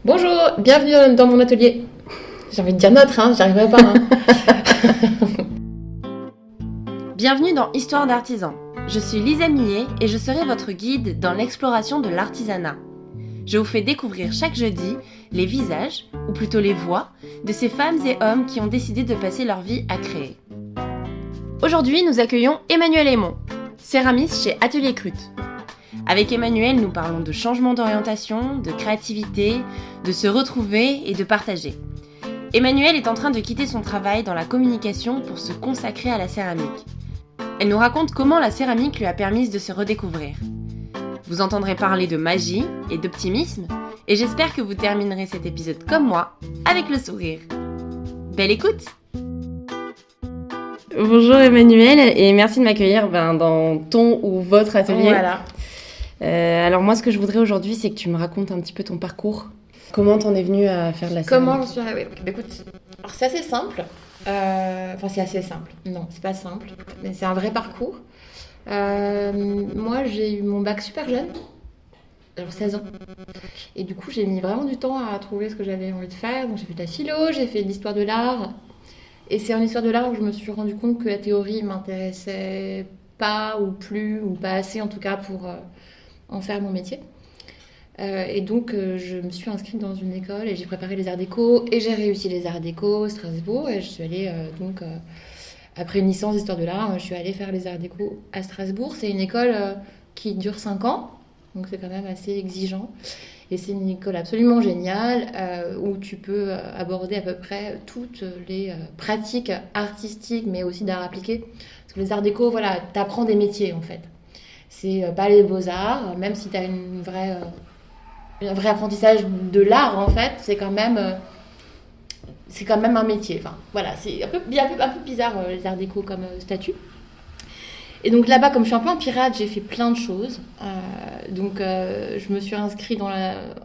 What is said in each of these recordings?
Bonjour, bienvenue dans mon atelier. J'ai envie de dire notre, j'y arriverai pas. Bienvenue dans Histoire d'artisan. Je suis Lisa Millet et je serai votre guide dans l'exploration de l'artisanat. Je vous fais découvrir chaque jeudi les visages, ou plutôt les voix, de ces femmes et hommes qui ont décidé de passer leur vie à créer. Aujourd'hui, nous accueillons Emmanuel Aymon, céramiste chez Atelier Crute. Avec Emmanuel, nous parlons de changement d'orientation, de créativité, de se retrouver et de partager. Emmanuel est en train de quitter son travail dans la communication pour se consacrer à la céramique. Elle nous raconte comment la céramique lui a permis de se redécouvrir. Vous entendrez parler de magie et d'optimisme, et j'espère que vous terminerez cet épisode comme moi, avec le sourire. Belle écoute! Bonjour Emmanuel, et merci de m'accueillir dans ton ou votre atelier. Voilà. Alors moi, ce que je voudrais aujourd'hui, c'est que tu me racontes un petit peu ton parcours. Comment t'en es venue à faire de la céramique? Comment j'en suis arrivée? Écoute, alors c'est assez simple. C'est assez simple. Non, c'est pas simple, mais c'est un vrai parcours. Moi, j'ai eu mon bac super jeune, alors 16 ans. Et du coup, j'ai mis vraiment du temps à trouver ce que j'avais envie de faire. Donc, j'ai fait de la philo, j'ai fait de l'histoire de l'art. Et c'est en histoire de l'art où je me suis rendu compte que la théorie m'intéressait pas ou plus, ou pas assez en tout cas pour en faire mon métier. Et donc, je me suis inscrite dans une école et j'ai préparé les arts déco et j'ai réussi les arts déco à Strasbourg. Et je suis allée, après une licence d'histoire de l'art, je suis allée faire les arts déco à Strasbourg. C'est une école qui dure 5 ans, donc c'est quand même assez exigeant. Et c'est une école absolument géniale où tu peux aborder à peu près toutes les pratiques artistiques, mais aussi d'art appliqué. Parce que les arts déco, voilà, t'apprends des métiers en fait. C'est pas les beaux-arts, même si tu as un vrai apprentissage de l'art en fait, c'est quand même un métier. Enfin, voilà, c'est un peu bizarre les arts déco comme statut. Et donc là-bas, comme je suis un peu un pirate, j'ai fait plein de choses. Je me suis inscrite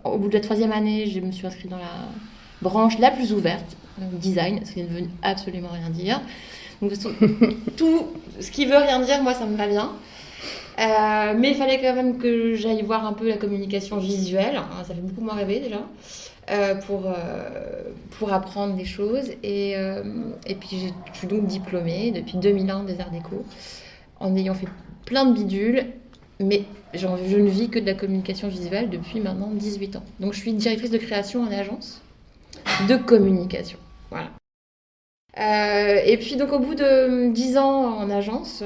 au bout de la 3e année, je me suis inscrite dans la branche la plus ouverte, design, ce qui ne veut absolument rien dire. Donc tout ce qui veut rien dire, moi ça me va bien. Mais il fallait quand même que j'aille voir un peu la communication visuelle. Ça fait beaucoup moins rêver déjà. Pour apprendre des choses. Et puis je suis donc diplômée depuis 2001 des arts déco, en ayant fait plein de bidules. Mais je ne vis que de la communication visuelle depuis maintenant 18 ans. Donc je suis directrice de création en agence de communication. Voilà. Et puis donc au bout de 10 ans en agence...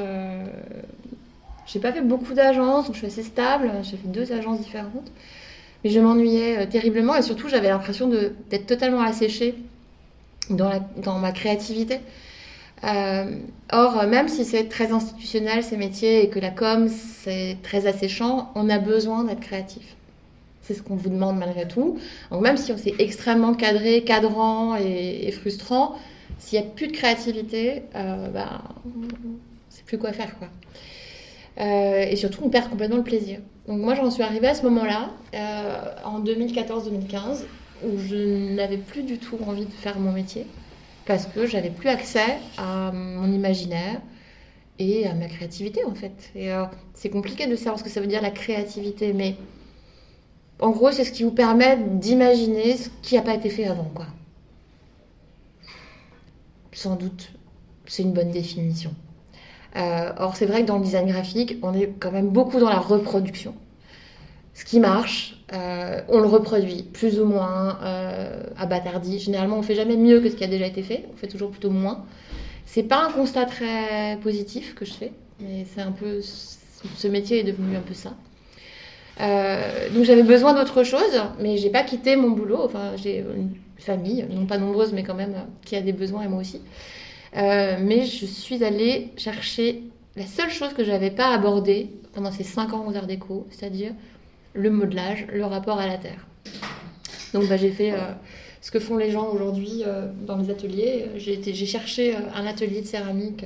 j'ai pas fait beaucoup d'agences, donc je suis assez stable. J'ai fait 2 agences différentes. Mais je m'ennuyais terriblement et surtout, j'avais l'impression d'être totalement asséchée dans ma créativité. Or, même si c'est très institutionnel ces métiers et que la com, c'est très asséchant, on a besoin d'être créatif. C'est ce qu'on vous demande malgré tout. Donc même si c'est extrêmement cadré, cadrant et frustrant, s'il n'y a plus de créativité, c'est plus quoi faire, quoi. Et surtout, on perd complètement le plaisir. Donc moi, j'en suis arrivée à ce moment-là, en 2014-2015, où je n'avais plus du tout envie de faire mon métier, parce que j'avais plus accès à mon imaginaire et à ma créativité, en fait. Et c'est compliqué de savoir ce que ça veut dire la créativité, mais en gros, c'est ce qui vous permet d'imaginer ce qui n'a pas été fait avant, quoi. Sans doute, c'est une bonne définition. Or, c'est vrai que dans le design graphique, on est quand même beaucoup dans la reproduction. Ce qui marche, on le reproduit, plus ou moins à bâtardi. Généralement, on ne fait jamais mieux que ce qui a déjà été fait. On fait toujours plutôt moins. C'est pas un constat très positif que je fais, mais c'est un peu... Ce métier est devenu un peu ça. Donc, j'avais besoin d'autre chose, mais j'ai pas quitté mon boulot. Enfin, j'ai une famille, non pas nombreuse, mais quand même, qui a des besoins, et moi aussi. Mais je suis allée chercher la seule chose que je n'avais pas abordée pendant ces 5 ans aux arts déco, c'est-à-dire le modelage, le rapport à la terre. Donc j'ai fait ce que font les gens aujourd'hui dans les ateliers. J'ai cherché un atelier de céramique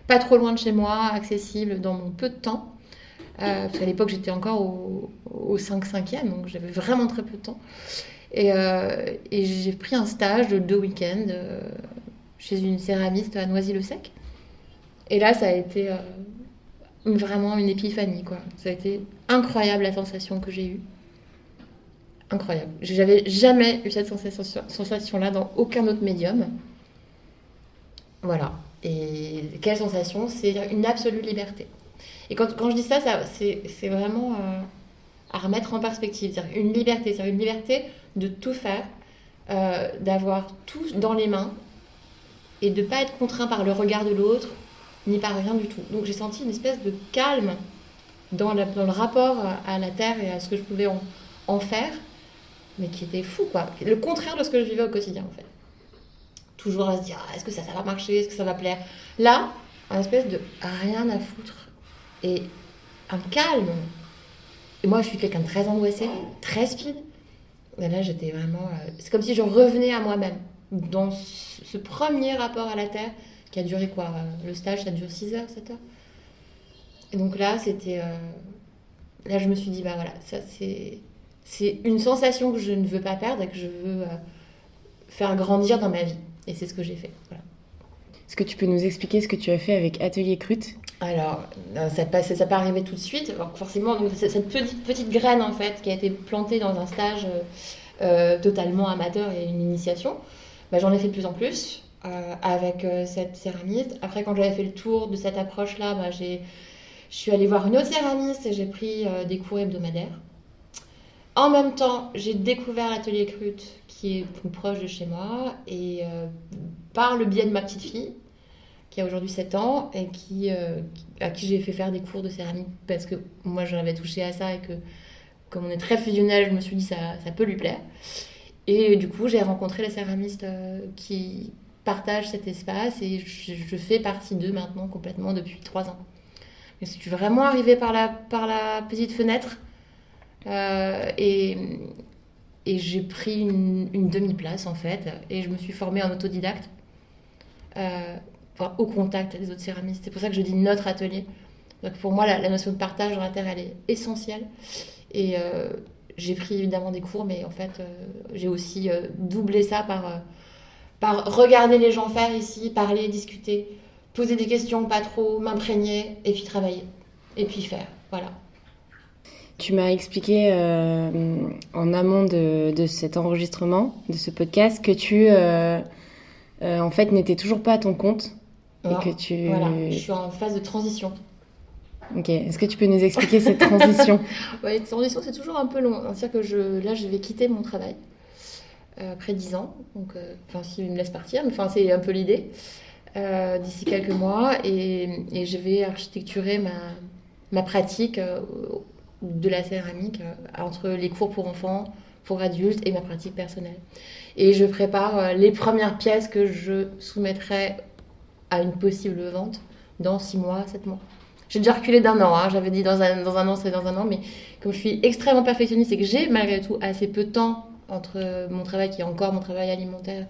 pas trop loin de chez moi, accessible dans mon peu de temps. Parce qu'à l'époque, j'étais encore au 5e, donc j'avais vraiment très peu de temps. Et j'ai pris un stage de 2 week-ends chez une céramiste à Noisy-le-Sec. Et là, ça a été vraiment une épiphanie, quoi. Ça a été incroyable la sensation que j'ai eue. incroyable. J'avais jamais eu cette sensation-là dans aucun autre médium. Voilà. Et quelle sensation? C'est une absolue liberté. Et quand je dis ça, c'est vraiment à remettre en perspective. C'est-à-dire une liberté de tout faire, d'avoir tout dans les mains et de ne pas être contraint par le regard de l'autre, ni par rien du tout. Donc j'ai senti une espèce de calme dans le rapport à la terre et à ce que je pouvais en faire, mais qui était fou, quoi. Le contraire de ce que je vivais au quotidien, en fait. Toujours à se dire, est-ce que ça va marcher, est-ce que ça va plaire. Là, un espèce de rien à foutre. Et un calme. Et moi, je suis quelqu'un de très angoissé, très speed. Et là, j'étais vraiment... c'est comme si je revenais à moi-même. Dans ce premier rapport à la Terre, qui a duré quoi le stage, ça dure 6 heures, 7 heures. Et donc là, c'était... là, je me suis dit, bah voilà, ça c'est une sensation que je ne veux pas perdre et que je veux faire grandir dans ma vie. Et c'est ce que j'ai fait. Voilà. Est-ce que tu peux nous expliquer ce que tu as fait avec Atelier Crute? Alors, ça pas arrivé tout de suite. Alors, forcément, donc, cette petite graine, en fait, qui a été plantée dans un stage totalement amateur et une initiation, bah, j'en ai fait de plus en plus avec cette céramiste. Après, quand j'avais fait le tour de cette approche-là, bah, je suis allée voir une autre céramiste et j'ai pris des cours hebdomadaires. En même temps, j'ai découvert l'atelier Crute, qui est plus proche de chez moi, et par le biais de ma petite fille, qui a aujourd'hui 7 ans, et à qui j'ai fait faire des cours de céramique, parce que moi j'en avais touché à ça, et que comme on est très fusionnel, je me suis dit ça peut lui plaire. Et du coup, j'ai rencontré les céramistes qui partagent cet espace, et je fais partie d'eux maintenant complètement depuis 3 ans. Je suis vraiment arrivée par la petite fenêtre, et j'ai pris une demi-place en fait, et je me suis formée en autodidacte, au contact des autres céramistes. C'est pour ça que je dis notre atelier. Donc pour moi, la notion de partage dans la terre, elle est essentielle. Et j'ai pris évidemment des cours, mais en fait, j'ai aussi doublé ça par regarder les gens faire ici, parler, discuter, poser des questions, pas trop, m'imprégner, et puis travailler, et puis faire. Voilà. Tu m'as expliqué en amont de cet enregistrement, de ce podcast, que tu, en fait, n'étais toujours pas à ton compte. Non, et que tu... Voilà, je suis en phase de transition. Ok, est-ce que tu peux nous expliquer cette transition? Ouais, cette transition, c'est toujours un peu long. C'est-à-dire que là, je vais quitter mon travail après 10 ans. Donc, s'il me laisse partir, mais c'est un peu l'idée. D'ici quelques mois, et je vais architecturer ma pratique de la céramique entre les cours pour enfants, pour adultes et ma pratique personnelle. Et je prépare les premières pièces que je soumettrai à une possible vente dans 6 mois, 7 mois. J'ai déjà reculé d'1 an, hein. J'avais dit dans un an, c'est dans 1 an, mais comme je suis extrêmement perfectionniste et que j'ai malgré tout assez peu de temps entre mon travail, qui est encore mon travail alimentaire,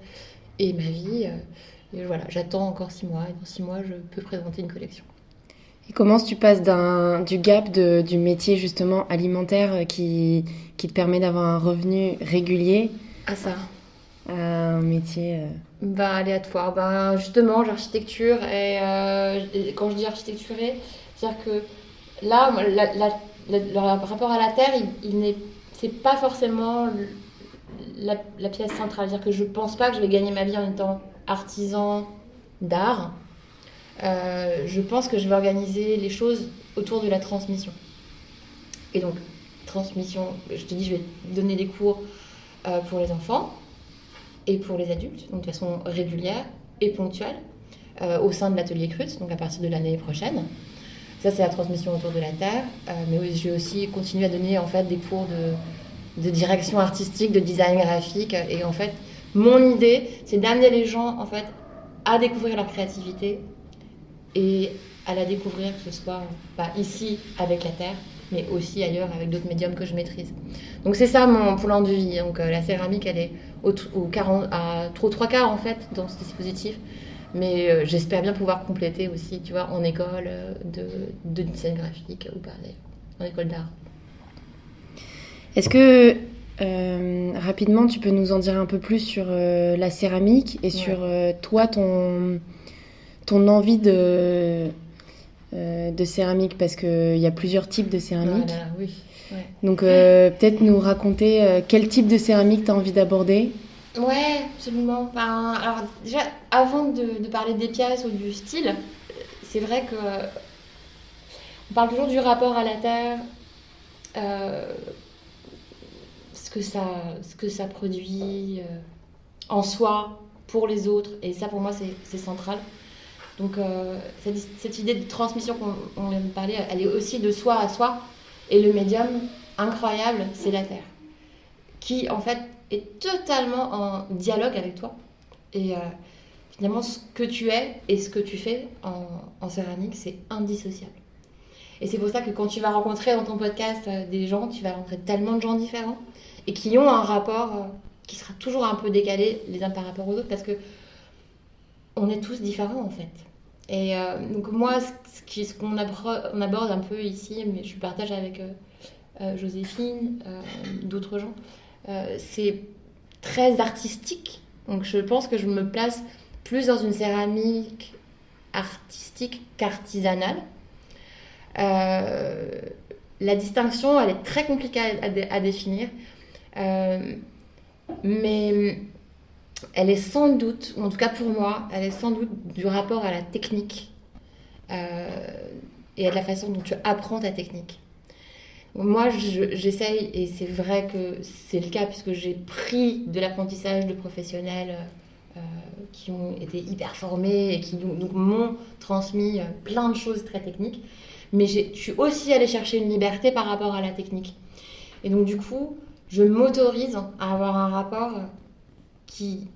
et ma vie, et voilà, j'attends encore 6 mois, et dans 6 mois, je peux présenter une collection. Et comment tu passes du gap du métier justement alimentaire qui te permet d'avoir un revenu régulier à ça, à un métier aléatoire? Justement, j'architecture, et quand je dis architecturer, c'est-à-dire que là, le rapport à la terre, c'est pas forcément la pièce centrale. C'est-à-dire que je pense pas que je vais gagner ma vie en étant artisan d'art. Je pense que je vais organiser les choses autour de la transmission. Et donc, transmission, je te dis, je vais donner des cours pour les enfants et pour les adultes, donc de façon régulière et ponctuelle, au sein de l'atelier Crute, donc à partir de l'année prochaine. Ça, c'est la transmission autour de la terre. Mais oui, je vais aussi continuer à donner en fait des cours de direction artistique, de design graphique. Et en fait, mon idée, c'est d'amener les gens en fait à découvrir leur créativité et à la découvrir, que ce soit pas ici avec la terre, mais aussi ailleurs avec d'autres médiums que je maîtrise. Donc c'est ça mon plan de vie. Donc la céramique, elle est aux 3/4 en fait dans ce dispositif. Mais j'espère bien pouvoir compléter aussi, tu vois, en école de design graphique ou pas d'ailleurs, en école d'art. Est-ce que rapidement tu peux nous en dire un peu plus sur la céramique et sur toi, ton envie de céramique, parce qu'il y a plusieurs types de céramique. Voilà, oui. Ouais. Donc peut-être nous raconter quel type de céramique tu as envie d'aborder. Ouais, absolument. Enfin, alors déjà, avant de parler des pièces ou du style, c'est vrai que on parle toujours du rapport à la terre, euh, ce que ça produit en soi, pour les autres, et ça pour moi c'est central. Donc cette idée de transmission qu'on vient de parler, elle est aussi de soi à soi, et le médium incroyable, c'est la terre, qui en fait est totalement en dialogue avec toi. Et finalement, ce que tu es et ce que tu fais en céramique, c'est indissociable. Et c'est pour ça que quand tu vas rencontrer dans ton podcast des gens, tu vas rencontrer tellement de gens différents et qui ont un rapport qui sera toujours un peu décalé les uns par rapport aux autres, parce que on est tous différents en fait. Et donc moi, ce qu'on on aborde un peu ici, mais je partage avec Joséphine, d'autres gens, c'est très artistique. Donc je pense que je me place plus dans une céramique artistique qu'artisanale. La distinction, elle est très compliquée à définir, mais elle est sans doute, ou en tout cas pour moi, elle est sans doute du rapport à la technique et à la façon dont tu apprends ta technique. Moi, j'essaye, et c'est vrai que c'est le cas puisque j'ai pris de l'apprentissage de professionnels qui ont été hyper formés et qui donc m'ont transmis plein de choses très techniques. Mais je suis aussi allée chercher une liberté par rapport à la technique. Et donc du coup, je m'autorise à avoir un rapport qui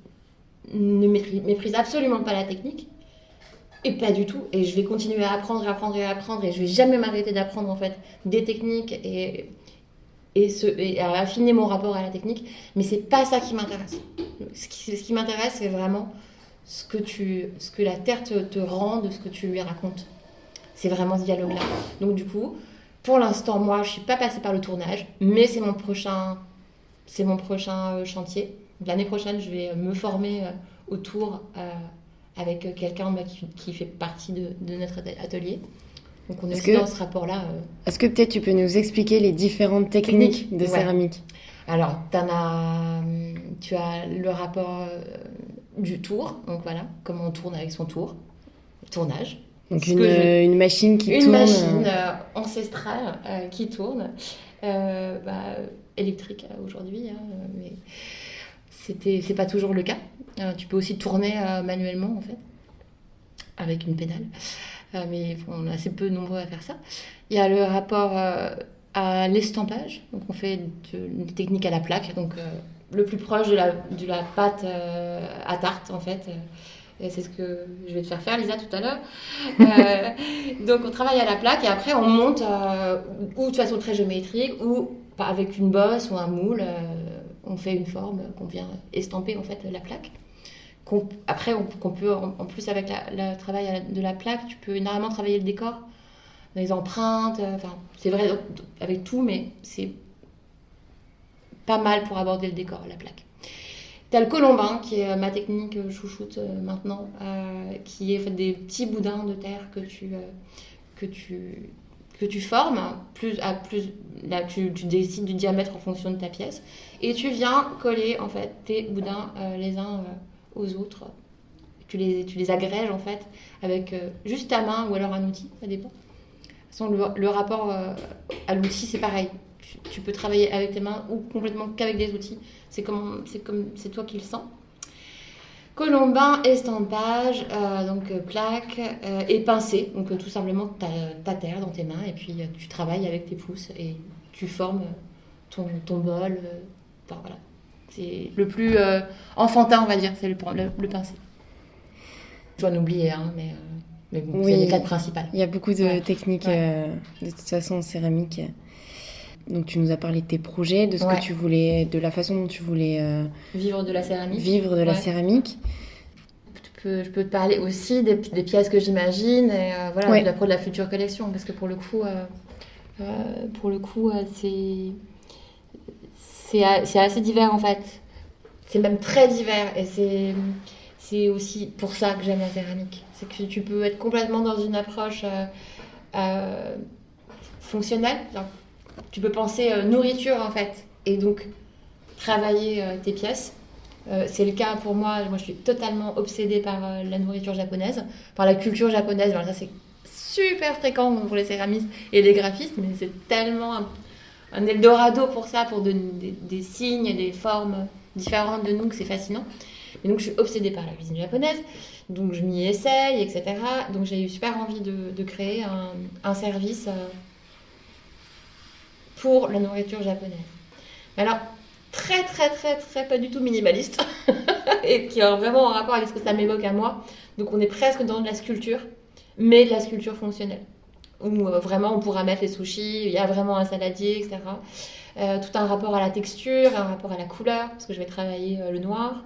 ne méprise absolument pas la technique, et pas du tout. Et je vais continuer à apprendre et apprendre et apprendre, et je vais jamais m'arrêter d'apprendre en fait des techniques et à affiner mon rapport à la technique. Mais c'est pas ça qui m'intéresse. Ce qui m'intéresse, c'est vraiment ce que la terre te rend de ce que tu lui racontes. C'est vraiment ce dialogue-là. Donc du coup, pour l'instant, moi, je suis pas passée par le tournage, mais c'est mon prochain chantier. L'année prochaine, je vais me former autour avec quelqu'un qui fait partie de notre atelier. Donc on est aussi dans ce rapport-là. Est-ce que peut-être tu peux nous expliquer les différentes techniques de céramique? Alors, tu as le rapport du tour. Donc voilà, comment on tourne avec son tour. Le tournage. Donc une machine qui tourne. Une machine ancestrale qui tourne. Électrique aujourd'hui, hein, mais c'est pas toujours le cas. Tu peux aussi tourner manuellement en fait, avec une pédale. Mais on est assez peu nombreux à faire ça. Il y a le rapport à l'estampage. Donc on fait une technique à la plaque. Donc le plus proche de la pâte à tarte en fait. Et c'est ce que je vais te faire Lisa tout à l'heure. Donc on travaille à la plaque et après on monte ou de façon très géométrique ou avec une bosse ou un moule. On fait une forme qu'on vient estamper en fait la plaque. Après qu'on peut en plus avec le travail de la plaque, tu peux énormément travailler le décor, les empreintes. C'est vrai avec tout, mais c'est pas mal pour aborder le décor, la plaque. T'as le colombin, qui est ma technique chouchoute maintenant, qui est en fait des petits boudins de terre que tu formes. Là, tu décides du diamètre en fonction de ta pièce. Et tu viens coller en fait tes boudins les uns aux autres. Tu les agrèges en fait avec juste ta main ou alors un outil, ça dépend. De toute façon, le rapport à l'outil, c'est pareil. Tu peux travailler avec tes mains ou complètement qu'avec des outils. C'est toi qui le sens. Colombin, estampage, donc plaque et pincé. Donc tout simplement ta terre dans tes mains et puis tu travailles avec tes pouces et tu formes ton bol. Voilà. C'est le plus enfantin, on va dire, c'est le pincé. Je dois en oublier, hein, mais bon, oui, c'est les quatre principales. Il y a beaucoup de techniques de toute façon en céramique. Donc tu nous as parlé de tes projets, de ce que tu voulais, de la façon dont tu voulais vivre de la céramique. La céramique. Je peux te parler aussi des pièces que j'imagine et de la future collection, parce que pour le coup, c'est assez divers en fait. C'est même très divers et c'est aussi pour ça que j'aime la céramique. C'est que tu peux être complètement dans une approche fonctionnelle. tu peux penser nourriture en fait, et donc travailler tes pièces. C'est le cas pour moi. Moi, je suis totalement obsédée par la nourriture japonaise, par la culture japonaise. Alors, ça, c'est super fréquent pour les céramistes et les graphistes, mais c'est tellement un Eldorado pour ça, pour donner des signes et des formes différentes de nous, que c'est fascinant. Et donc, je suis obsédée par la cuisine japonaise. Donc, je m'y essaye, etc. Donc, j'ai eu super envie de créer un service pour la nourriture japonaise. Mais alors, très, très, très, très pas du tout minimaliste. Et qui a vraiment un rapport avec ce que ça m'évoque à moi. Donc, on est presque dans de la sculpture, mais de la sculpture fonctionnelle. Où vraiment, on pourra mettre les sushis, il y a vraiment un saladier, etc. Tout un rapport à la texture, un rapport à la couleur, parce que je vais travailler le noir.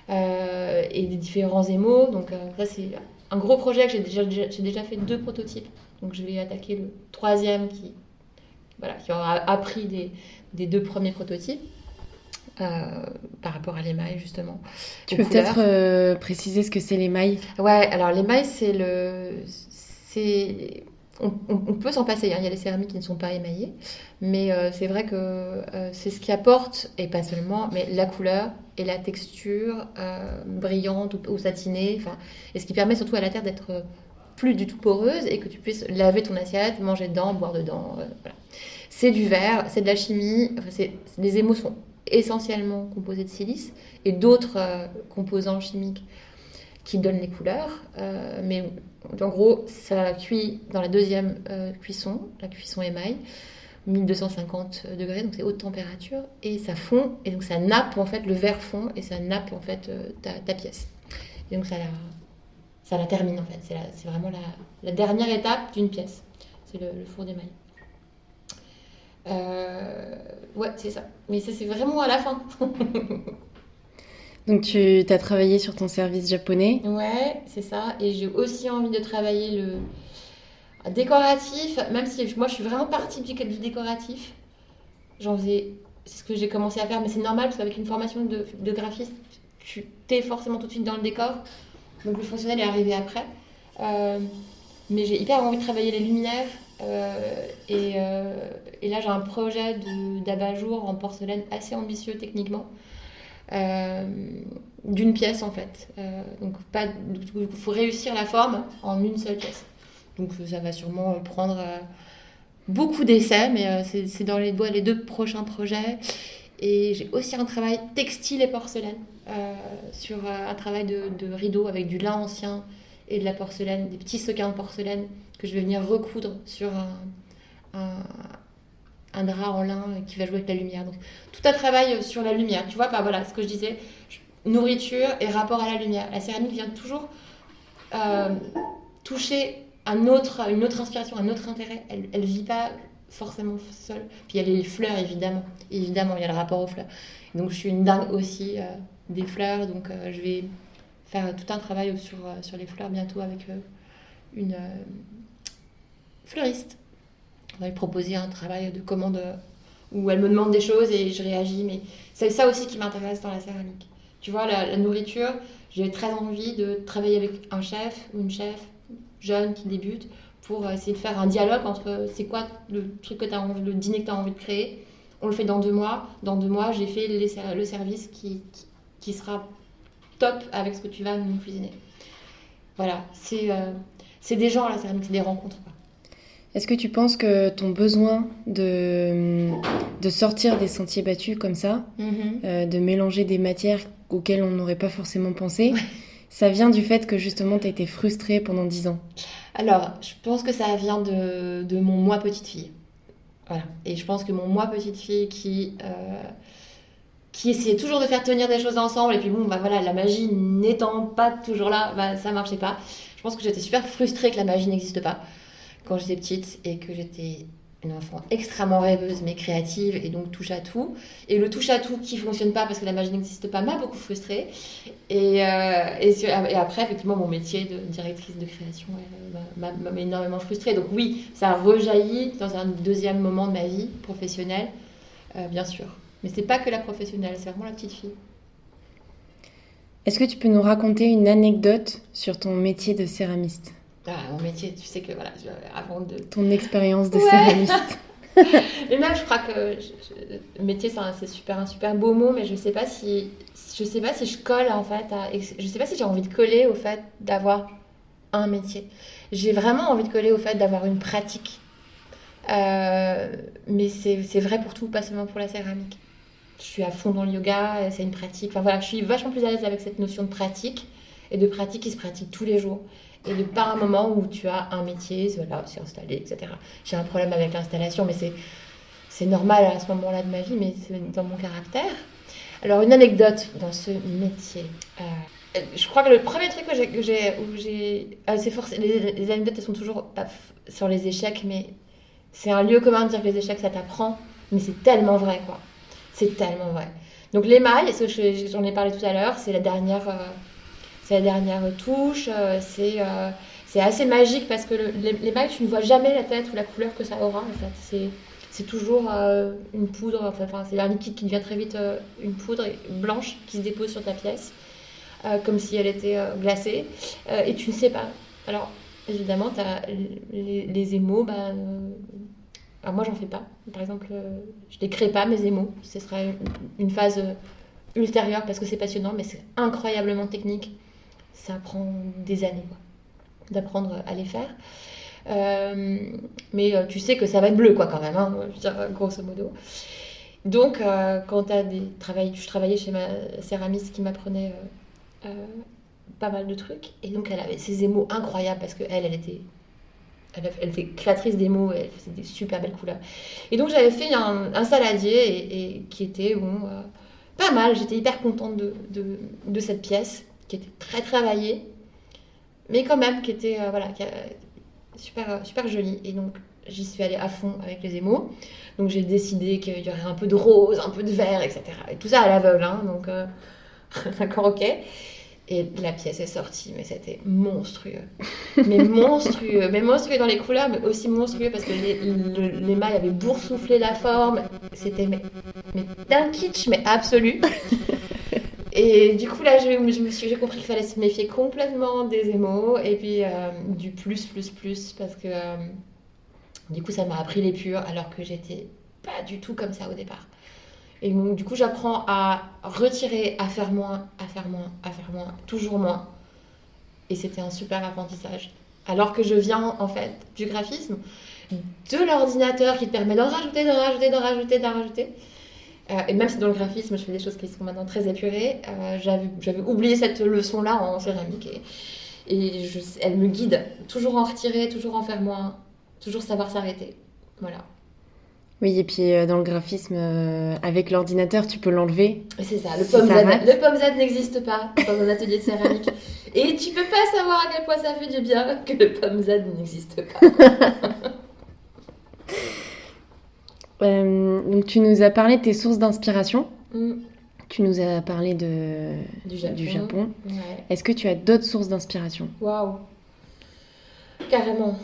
Et des différents émaux. Donc ça, c'est un gros projet que j'ai déjà fait 2 prototypes. Donc je vais attaquer le 3e qui aura appris des 2 premiers prototypes par rapport à l'émail, justement. Tu peux peut-être préciser ce que c'est l'émail? Ouais, alors l'émail, on peut s'en passer, hein. Il y a des céramiques qui ne sont pas émaillées, mais c'est vrai que c'est ce qui apporte, et pas seulement, mais la couleur et la texture brillante ou satinée, et ce qui permet surtout à la terre d'être plus du tout poreuse et que tu puisses laver ton assiette, manger dedans, boire dedans. Voilà. C'est du verre, c'est de la chimie, les émaux sont essentiellement composés de silice et d'autres composants chimiques qui donnent les couleurs, mais en gros, ça cuit dans la 2e cuisson, la cuisson émail, 1250 degrés, donc c'est haute température, et ça fond, et donc ça nappe en fait, le verre fond, et ça nappe en fait ta pièce. Et donc ça la termine en fait, c'est vraiment la dernière étape d'une pièce, c'est le four d'émail. Ouais, c'est ça, mais ça c'est vraiment à la fin. Donc tu as travaillé sur ton service japonais? Ouais, c'est ça. Et j'ai aussi envie de travailler le décoratif, même si moi je suis vraiment partie du décoratif. C'est ce que j'ai commencé à faire, mais c'est normal parce qu'avec une formation de graphiste, tu t'es forcément tout de suite dans le décor. Donc le fonctionnel est arrivé après. Mais j'ai hyper envie de travailler les luminaires. Et là j'ai un projet d'abat-jour en porcelaine assez ambitieux techniquement. D'une pièce en fait. Donc il faut réussir la forme en une seule pièce. Donc ça va sûrement prendre beaucoup d'essais, mais c'est dans les 2 prochains projets. Et j'ai aussi un travail textile et porcelaine sur un travail de rideau avec du lin ancien et de la porcelaine, des petits sequins de porcelaine que je vais venir recoudre sur un drap en lin qui va jouer avec la lumière. Donc tout un travail sur la lumière. Tu vois, voilà ce que je disais, nourriture et rapport à la lumière. La céramique vient toujours toucher une autre inspiration, un autre intérêt. Elle vit pas forcément seule. Puis il y a les fleurs, évidemment. Évidemment, il y a le rapport aux fleurs. Donc je suis une dingue aussi des fleurs. Donc je vais faire tout un travail sur les fleurs bientôt avec une fleuriste. On va lui proposer un travail de commande où elle me demande des choses et je réagis. Mais c'est ça aussi qui m'intéresse dans la céramique. Tu vois, la nourriture, j'ai très envie de travailler avec un chef ou une chef jeune qui débute pour essayer de faire un dialogue entre c'est quoi le truc que tu as envie, le dîner que tu as envie de créer. On le fait dans 2 mois. Dans 2 mois, j'ai fait le service qui sera top avec ce que tu vas nous cuisiner. Voilà, c'est des gens, la céramique, c'est des rencontres, quoi. Est-ce que tu penses que ton besoin de sortir des sentiers battus comme ça, de mélanger des matières auxquelles on n'aurait pas forcément pensé, ça vient du fait que justement tu as été frustrée pendant 10 ans? Alors, je pense que ça vient de mon moi petite fille. Voilà. Et je pense que mon moi petite fille qui essayait toujours de faire tenir des choses ensemble, et puis bon, voilà, la magie n'étant pas toujours là, ça marchait pas. Je pense que j'étais super frustrée que la magie n'existe pas quand j'étais petite et que j'étais une enfant extrêmement rêveuse mais créative et donc touche à tout. Et le touche à tout qui fonctionne pas parce que la magie n'existe pas m'a beaucoup frustrée. Et après, effectivement, mon métier de directrice de création m'a énormément frustrée. Donc oui, ça a rejailli dans un 2e moment de ma vie professionnelle, bien sûr. Mais c'est pas que la professionnelle, c'est vraiment la petite fille. Est-ce que tu peux nous raconter une anecdote sur ton métier de céramiste? Mon métier, tu sais que voilà, avant de... Ton expérience de céramiste. Mais même, je crois que métier, c'est un super beau mot, mais je sais pas si je colle en fait. Je sais pas si j'ai envie de coller au fait d'avoir un métier. J'ai vraiment envie de coller au fait d'avoir une pratique. Mais c'est vrai pour tout, pas seulement pour la céramique. Je suis à fond dans le yoga, c'est une pratique. Enfin voilà, je suis vachement plus à l'aise avec cette notion de pratique et de pratique qui se pratique tous les jours. Et de pas un moment où tu as un métier, voilà, c'est installé, etc. J'ai un problème avec l'installation, mais c'est normal à ce moment-là de ma vie, mais c'est dans mon caractère. Alors, une anecdote dans ce métier. Je crois que le premier truc c'est forcément, les anecdotes, elles sont toujours sur les échecs, mais c'est un lieu commun de dire que les échecs, ça t'apprend, mais c'est tellement vrai, quoi. C'est tellement vrai. Donc, l'émail, j'en ai parlé tout à l'heure, c'est la dernière touche. C'est assez magique parce que l'émail, tu ne vois jamais la tête ou la couleur que ça aura, en fait. C'est toujours une poudre, enfin, c'est un liquide qui devient très vite une poudre blanche qui se dépose sur ta pièce, comme si elle était glacée, et tu ne sais pas. Alors, évidemment, tu as les émaux, alors moi, j'en fais pas. Par exemple, je ne les crée pas, mes émaux. Ce sera une phase ultérieure parce que c'est passionnant, mais c'est incroyablement technique. Ça prend des années, quoi, d'apprendre à les faire. Mais tu sais que ça va être bleu, quoi, quand même, hein, je veux dire, grosso modo. Donc, quand je travaillais chez ma céramiste qui m'apprenait pas mal de trucs, et donc elle avait ces émaux incroyables parce qu'elle elle était créatrice d'émaux, elle faisait des super belles couleurs. Et donc, j'avais fait un saladier et qui était pas mal. J'étais hyper contente de cette pièce qui était très travaillée, mais quand même qui était super, super jolie. Et donc, j'y suis allée à fond avec les émaux. Donc, j'ai décidé qu'il y aurait un peu de rose, un peu de vert, etc. Et tout ça à l'aveugle, hein, donc d'accord, ok. Et la pièce est sortie, mais c'était monstrueux. Mais monstrueux dans les couleurs, mais aussi monstrueux parce que l'émail avait boursouflé la forme. C'était mais d'un kitsch, mais absolu. Et du coup, là, j'ai compris qu'il fallait se méfier complètement des émaux et puis du plus, parce que du coup, ça m'a appris l'épure alors que j'étais pas du tout comme ça au départ. Et donc, du coup, j'apprends à retirer, à faire moins, toujours moins. Et c'était un super apprentissage. Alors que je viens, en fait, du graphisme, de l'ordinateur qui te permet d'en rajouter, d'en rajouter. Et même si dans le graphisme, je fais des choses qui sont maintenant très épurées, j'avais oublié cette leçon-là en céramique. Elle me guide. Toujours en retirer, toujours en faire moins, toujours savoir s'arrêter. Voilà. Oui, et puis dans le graphisme, avec l'ordinateur, tu peux l'enlever. C'est ça, le pomme Z n'existe pas dans un atelier de céramique. Et tu peux pas savoir à quel point ça fait du bien que le pomme Z n'existe pas. Donc tu nous as parlé de tes sources d'inspiration. Mm. Tu nous as parlé du Japon. Ouais. Est-ce que tu as d'autres sources d'inspiration? Waouh. Carrément.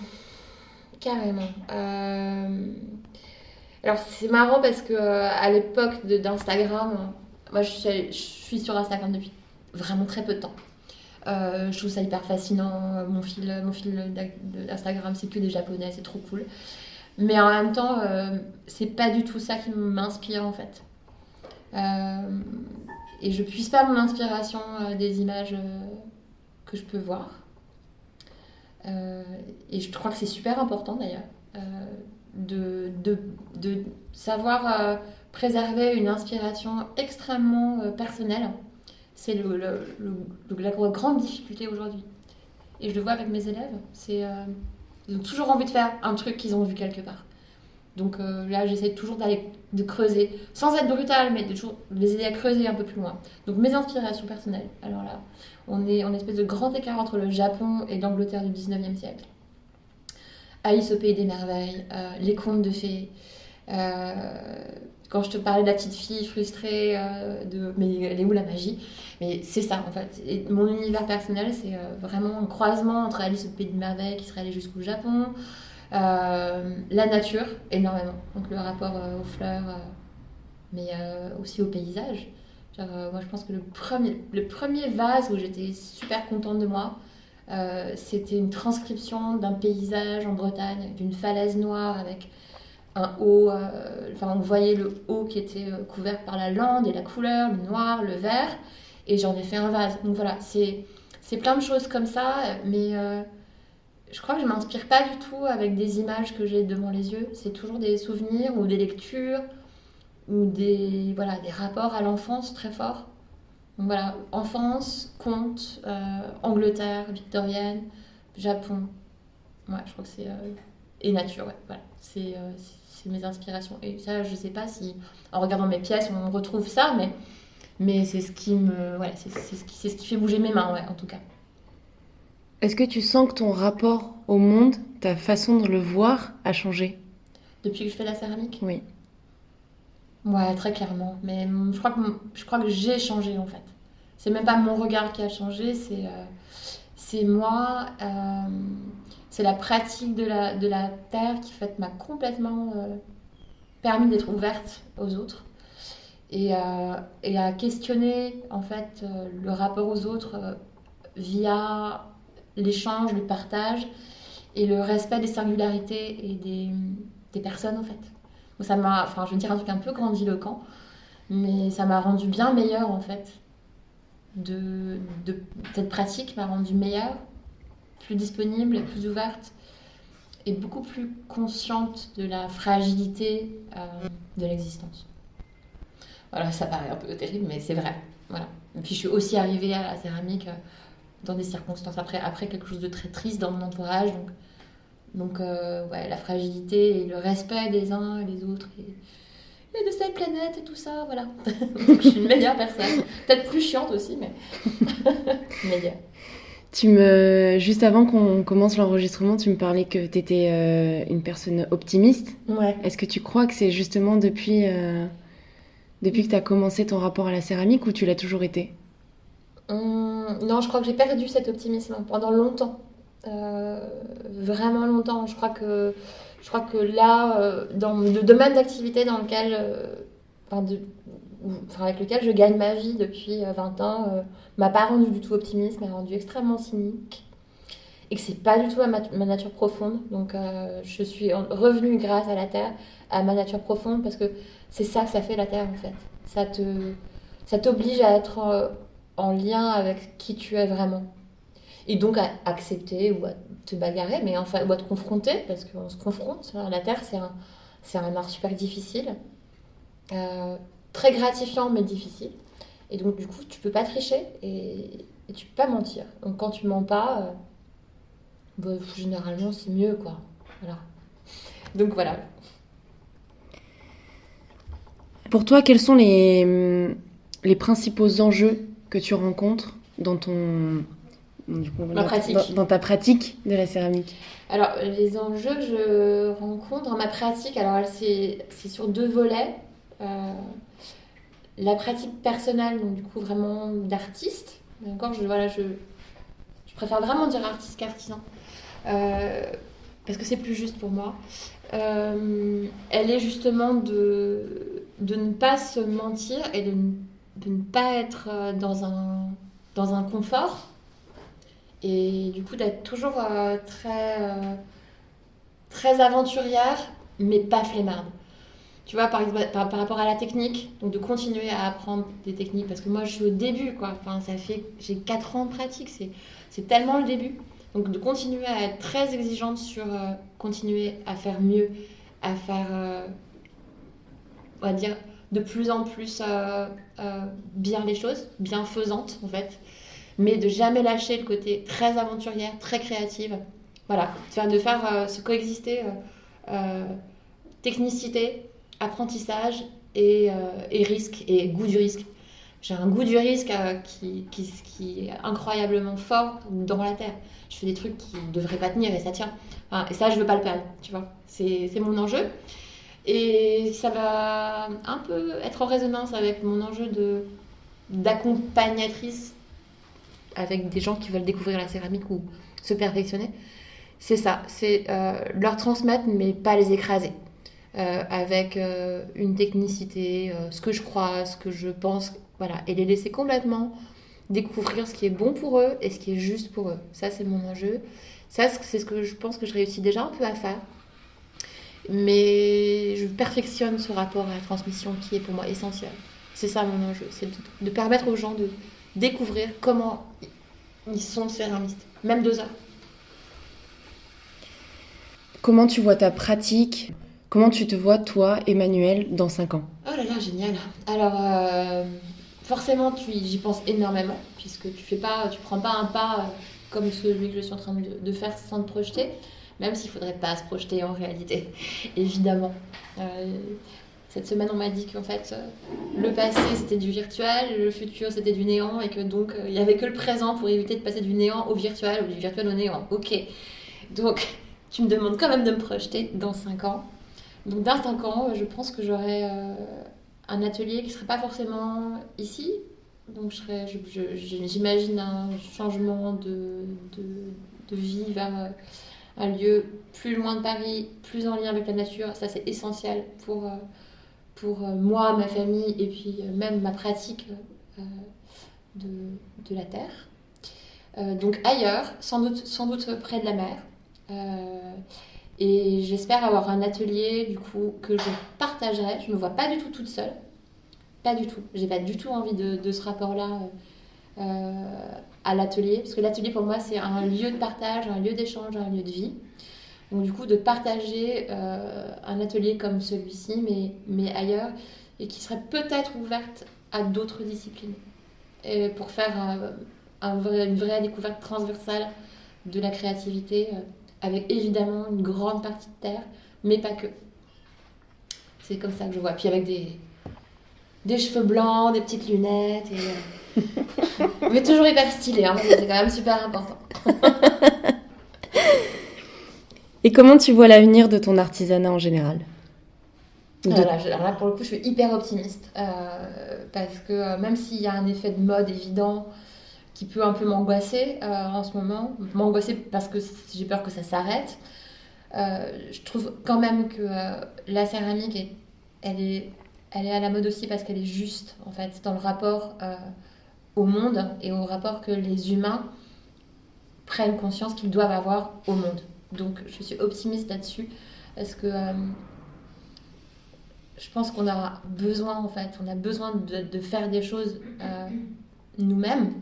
Alors c'est marrant parce que à l'époque d'Instagram, moi je suis sur Instagram depuis vraiment très peu de temps. Je trouve ça hyper fascinant. Mon fil d'Instagram, c'est que des japonais, c'est trop cool. Mais en même temps, c'est pas du tout ça qui m'inspire en fait. Et je puise pas mon inspiration des images que je peux voir. Et je crois que c'est super important d'ailleurs de savoir préserver une inspiration extrêmement personnelle. C'est la grande difficulté aujourd'hui. Et je le vois avec mes élèves. Ils ont toujours envie de faire un truc qu'ils ont vu quelque part. Donc là, j'essaie toujours de creuser, sans être brutale, mais de toujours les aider à creuser un peu plus loin. Donc mes inspirations personnelles. Alors là, on est en espèce de grand écart entre le Japon et l'Angleterre du 19e siècle. Alice au pays des merveilles, les contes de fées. Quand je te parlais de la petite fille frustrée, mais elle est où la magie? Mais c'est ça en fait. Et mon univers personnel, c'est vraiment un croisement entre Alice au pays des merveilles qui serait allée jusqu'au Japon, la nature énormément. Donc le rapport aux fleurs, mais aussi au paysage. Moi je pense que le premier vase où j'étais super contente de moi, c'était une transcription d'un paysage en Bretagne, d'une falaise noire avec un haut, on voyait le haut qui était couvert par la lande et la couleur, le noir, le vert, et j'en ai fait un vase. Donc voilà, c'est plein de choses comme ça, mais je crois que je m'inspire pas du tout avec des images que j'ai devant les yeux. C'est toujours des souvenirs ou des lectures ou des rapports à l'enfance très forts. Donc voilà, enfance, conte, Angleterre, victorienne, Japon. Ouais, je crois que c'est. Et nature, ouais, voilà. C'est mes inspirations. Et ça, je sais pas si, en regardant mes pièces, on retrouve ça, mais c'est ce qui me. Ouais, c'est ce qui fait bouger mes mains, ouais, en tout cas. Est-ce que tu sens que ton rapport au monde, ta façon de le voir, a changé? Depuis que je fais de la céramique? Oui. Ouais, très clairement. Mais je crois que j'ai changé, en fait. C'est même pas mon regard qui a changé, c'est moi. C'est la pratique de la terre qui, en fait, m'a complètement permis d'être ouverte aux autres et à questionner en fait le rapport aux autres via l'échange, le partage et le respect des singularités et des personnes en fait. Donc ça m'a, enfin je vais dire un truc un peu grandiloquent, mais ça m'a rendu bien meilleure en fait. De cette pratique m'a rendue meilleure, plus disponible, plus ouverte et beaucoup plus consciente de la fragilité de l'existence. Voilà, ça paraît un peu terrible, mais c'est vrai. Voilà. Et puis je suis aussi arrivée à la céramique dans des circonstances après quelque chose de très triste dans mon entourage. Donc ouais, la fragilité et le respect des uns et des autres et de cette planète et tout ça, voilà. Donc je suis une meilleure personne. Peut-être plus chiante aussi, mais meilleure. Juste avant qu'on commence l'enregistrement, tu me parlais que tu étais une personne optimiste. Ouais. Est-ce que tu crois que c'est justement depuis que tu as commencé ton rapport à la céramique ou tu l'as toujours été? Non, je crois que j'ai perdu cet optimisme pendant longtemps. Vraiment longtemps. Je crois que là, dans le domaine d'activité dans lequel, avec lequel je gagne ma vie depuis 20 ans, m'a pas rendu du tout optimiste, m'a rendu extrêmement cynique. Et que c'est pas du tout ma nature profonde. Donc je suis revenue grâce à la terre, à ma nature profonde, parce que c'est ça que ça fait la terre en fait. Ça t'oblige à être en lien avec qui tu es vraiment. Et donc à accepter ou à te bagarrer, mais enfin, ou à te confronter, parce qu'on se confronte. La terre, c'est un art super difficile, très gratifiant, mais difficile. Et donc, du coup, tu peux pas tricher et tu peux pas mentir. Donc, quand tu mens pas, généralement, c'est mieux, quoi. Voilà. Donc, voilà. Pour toi, quels sont les principaux enjeux que tu rencontres dans dans ta pratique de la céramique? Alors, les enjeux que je rencontre dans ma pratique, alors c'est sur deux volets. La pratique personnelle, donc du coup vraiment d'artiste. D'accord, je préfère vraiment dire artiste qu'artisan. Parce que c'est plus juste pour moi. Elle est justement de ne pas se mentir et de ne pas être dans un confort. Et du coup, d'être toujours très aventurière, mais pas flemmarde. Tu vois, par exemple, par rapport à la technique, donc de continuer à apprendre des techniques, parce que moi, je suis au début, quoi. Enfin, j'ai 4 ans de pratique, c'est tellement le début. Donc, de continuer à être très exigeante sur continuer à faire mieux, à faire, on va dire, de plus en plus bien les choses, bienfaisantes, en fait. Mais de jamais lâcher le côté très aventurière, très créative. Voilà, de faire se coexister technicité, apprentissage et risque, et goût du risque. J'ai un goût du risque qui est incroyablement fort dans la terre. Je fais des trucs qui ne devraient pas tenir et ça tient. Enfin, et ça, je ne veux pas le perdre, tu vois. C'est mon enjeu. Et ça va un peu être en résonance avec mon enjeu d'accompagnatrice avec des gens qui veulent découvrir la céramique ou se perfectionner. C'est ça, c'est leur transmettre mais pas les écraser. Avec une technicité, ce que je crois, ce que je pense, voilà, et les laisser complètement découvrir ce qui est bon pour eux et ce qui est juste pour eux. Ça, c'est mon enjeu. Ça, c'est ce que je pense que je réussis déjà un peu à faire. Mais je perfectionne ce rapport à la transmission qui est pour moi essentiel. C'est ça mon enjeu, c'est de permettre aux gens de découvrir comment ils sont céramistes, même 2 heures. Comment tu vois ta pratique? Comment tu te vois, toi, Emmanuel, dans 5 ans? Oh là là, génial. Alors, forcément, j'y penses énormément, puisque tu prends pas un pas comme celui que je suis en train de faire sans te projeter, même s'il faudrait pas se projeter en réalité, évidemment. Cette semaine, on m'a dit qu'en fait, le passé c'était du virtuel, le futur c'était du néant, et que donc il y avait que le présent pour éviter de passer du néant au virtuel ou du virtuel au néant. Ok. Donc, tu me demandes quand même de me projeter dans 5 ans. Donc, dans 5 ans, je pense que j'aurai un atelier qui ne serait pas forcément ici. Donc, j'imagine un changement de vie vers un lieu plus loin de Paris, plus en lien avec la nature. Ça, c'est essentiel pour moi, ma famille et puis même ma pratique de la terre. Donc, ailleurs, sans doute près de la mer. Et j'espère avoir un atelier du coup que je partagerai. Je ne me vois pas du tout toute seule. Pas du tout. J'ai pas du tout envie de ce rapport-là à l'atelier. Parce que l'atelier pour moi c'est un lieu de partage, un lieu d'échange, un lieu de vie. Donc du coup de partager un atelier comme celui-ci mais ailleurs et qui serait peut-être ouverte à d'autres disciplines. Et pour faire une vraie découverte transversale de la créativité avec évidemment une grande partie de terre, mais pas que. C'est comme ça que je vois. Puis avec des cheveux blancs, des petites lunettes. Mais toujours hyper stylé, hein, c'est quand même super important. Et comment tu vois l'avenir de ton artisanat en général? Alors là, pour le coup, je suis hyper optimiste. Parce que même s'il y a un effet de mode évident qui peut un peu m'angoisser en ce moment, m'angoisser parce que j'ai peur que ça s'arrête, je trouve quand même que la céramique, elle est à la mode aussi parce qu'elle est juste, en fait, dans le rapport au monde et au rapport que les humains prennent conscience qu'ils doivent avoir au monde. Donc, je suis optimiste là-dessus parce que je pense qu'on a besoin, en fait, de faire des choses nous-mêmes,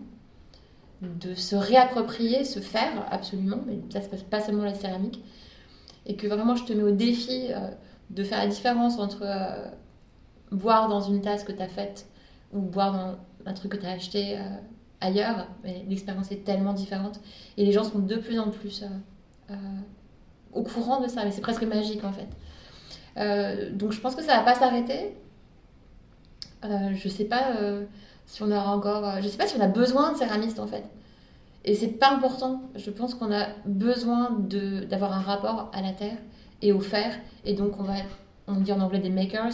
de se réapproprier, se faire absolument, mais ça se passe pas seulement la céramique, et que vraiment je te mets au défi de faire la différence entre boire dans une tasse que tu as faite ou boire dans un truc que tu as acheté ailleurs. Mais l'expérience est tellement différente et les gens sont de plus en plus au courant de ça, mais c'est presque magique en fait. Donc je pense que ça va pas s'arrêter. Je sais pas si on aura encore, je sais pas si on a besoin de céramistes en fait. Et c'est pas important. Je pense qu'on a besoin d'avoir un rapport à la terre et au fer. Et donc on dit en anglais des makers.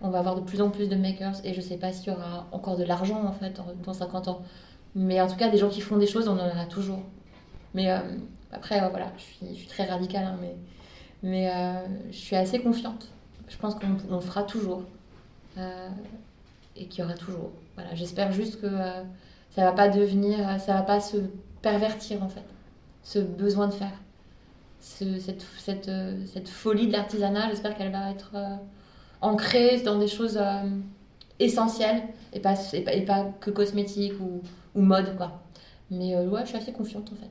On va avoir de plus en plus de makers. Et je sais pas s'il y aura encore de l'argent en fait dans 50 ans. Mais en tout cas, des gens qui font des choses, on en aura toujours. Mais après, voilà, je suis très radicale, hein, mais je suis assez confiante. Je pense qu'on fera toujours. Et qu'il y aura toujours. Voilà, j'espère juste que ça va pas se pervertir en fait, ce besoin de faire, cette folie de l'artisanat. J'espère qu'elle va être ancrée dans des choses essentielles et pas que cosmétiques ou mode quoi. Mais ouais, je suis assez confiante en fait.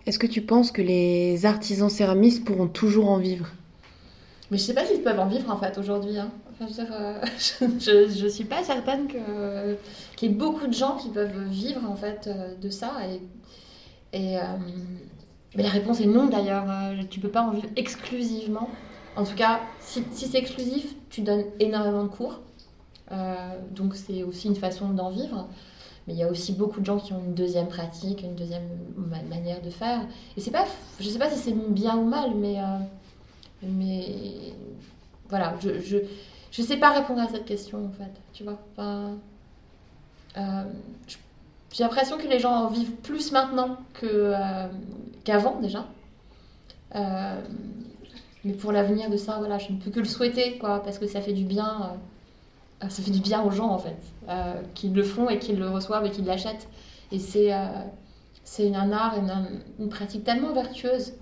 Est-ce que tu penses que les artisans céramistes pourront toujours en vivre? Mais je sais pas s'ils peuvent en vivre en fait aujourd'hui. Hein. Enfin, je veux dire, je suis pas certaine qu'il y ait beaucoup de gens qui peuvent vivre en fait de ça. Mais la réponse est non d'ailleurs. Tu peux pas en vivre exclusivement. En tout cas, si c'est exclusif, tu donnes énormément de cours. Donc c'est aussi une façon d'en vivre. Mais il y a aussi beaucoup de gens qui ont une deuxième pratique, une deuxième manière de faire. Et c'est pas, je sais pas si c'est bien ou mal, mais voilà, je sais pas répondre à cette question en fait, tu vois. Enfin, j'ai l'impression que les gens en vivent plus maintenant qu'avant déjà. Mais pour l'avenir de ça, voilà, je ne peux que le souhaiter, quoi, parce que ça fait du bien. Ça fait du bien aux gens en fait, qui le font et qui le reçoivent et qui l'achètent. Et c'est un art, une pratique tellement vertueuse.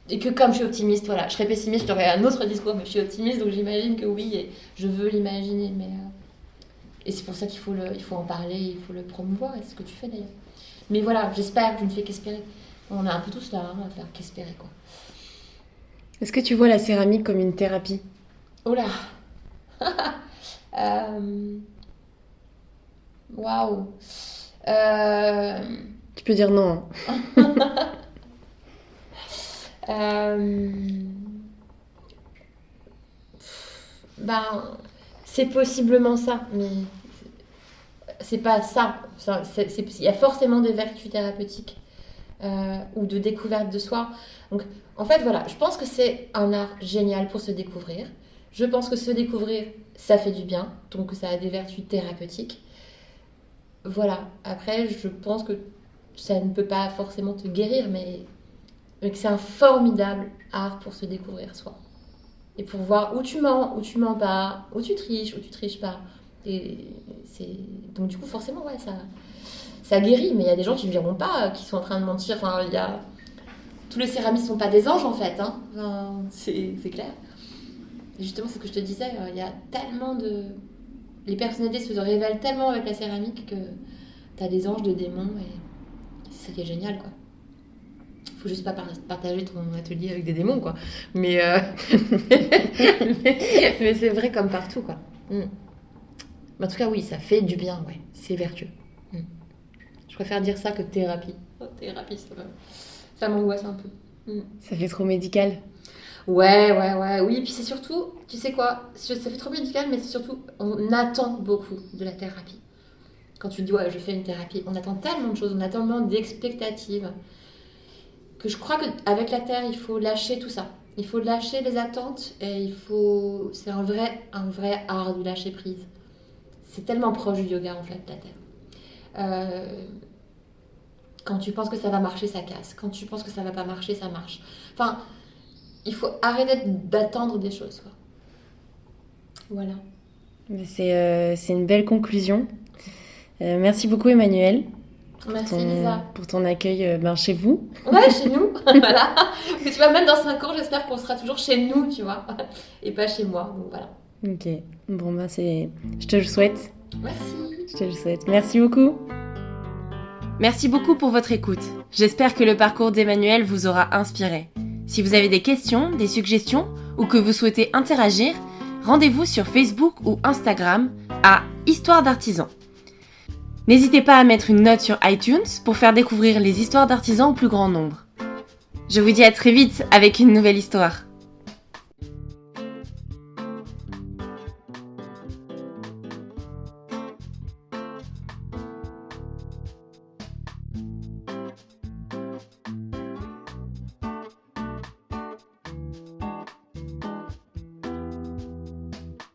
Et que comme je suis optimiste, voilà, je serais pessimiste, j'aurais un autre discours, mais je suis optimiste, donc j'imagine que oui, et je veux l'imaginer. Et c'est pour ça il faut en parler, il faut le promouvoir, et c'est ce que tu fais d'ailleurs. Mais voilà, j'espère, je ne fais qu'espérer. On a un peu tous là, à faire qu'espérer, quoi. Est-ce que tu vois la céramique comme une thérapie? Oh là. Waouh. Tu peux dire non. Ben, c'est possiblement ça, mais c'est pas ça. Il y a forcément des vertus thérapeutiques ou de découverte de soi. Donc, en fait, voilà, je pense que c'est un art génial pour se découvrir. Je pense que se découvrir, ça fait du bien, donc ça a des vertus thérapeutiques. Voilà, après, je pense que ça ne peut pas forcément te guérir, mais que c'est un formidable art pour se découvrir soi. Et pour voir où tu mens pas, où tu triches pas. Et donc du coup, forcément, ouais, ça guérit, mais il y a des gens qui ne verront pas, qui sont en train de mentir. Enfin, tous les céramistes ne sont pas des anges, en fait. Hein. Enfin, c'est clair. Et justement, c'est ce que je te disais, il y a tellement de... Les personnalités se révèlent tellement avec la céramique que tu as des anges, des démons, et c'est ça qui est génial, quoi. Faut juste pas partager ton atelier avec des démons, quoi. Mais, mais c'est vrai comme partout, quoi. En tout cas, oui, ça fait du bien, ouais. C'est vertueux. Je préfère dire ça que thérapie. Oh, thérapie, ça m'angoisse un peu. Ça fait trop médical. Ouais. Oui, puis c'est surtout, tu sais quoi, ça fait trop médical, mais c'est surtout, on attend beaucoup de la thérapie. Quand tu dis, ouais, je fais une thérapie, on attend tellement de choses, on a tellement d'expectatives. Que je crois qu'avec la terre, il faut lâcher tout ça. Il faut lâcher les attentes et c'est un vrai art de lâcher prise. C'est tellement proche du yoga en fait, la terre. Quand tu penses que ça va marcher, ça casse. Quand tu penses que ça va pas marcher, ça marche. Enfin, il faut arrêter d'attendre des choses, quoi. Voilà. C'est une belle conclusion. Merci beaucoup Emmanuelle. Merci Lisa. Pour ton accueil chez vous. Ouais, chez nous. Voilà. Parce que tu vois, même dans 5 ans, j'espère qu'on sera toujours chez nous, tu vois. Et pas chez moi. Donc voilà. Ok. Bon, je te le souhaite. Merci. Je te le souhaite. Merci beaucoup. Merci beaucoup pour votre écoute. J'espère que le parcours d'Emmanuelle vous aura inspiré. Si vous avez des questions, des suggestions ou que vous souhaitez interagir, rendez-vous sur Facebook ou Instagram à Histoire d'artisans. N'hésitez pas à mettre une note sur iTunes pour faire découvrir les histoires d'artisans au plus grand nombre. Je vous dis à très vite avec une nouvelle histoire.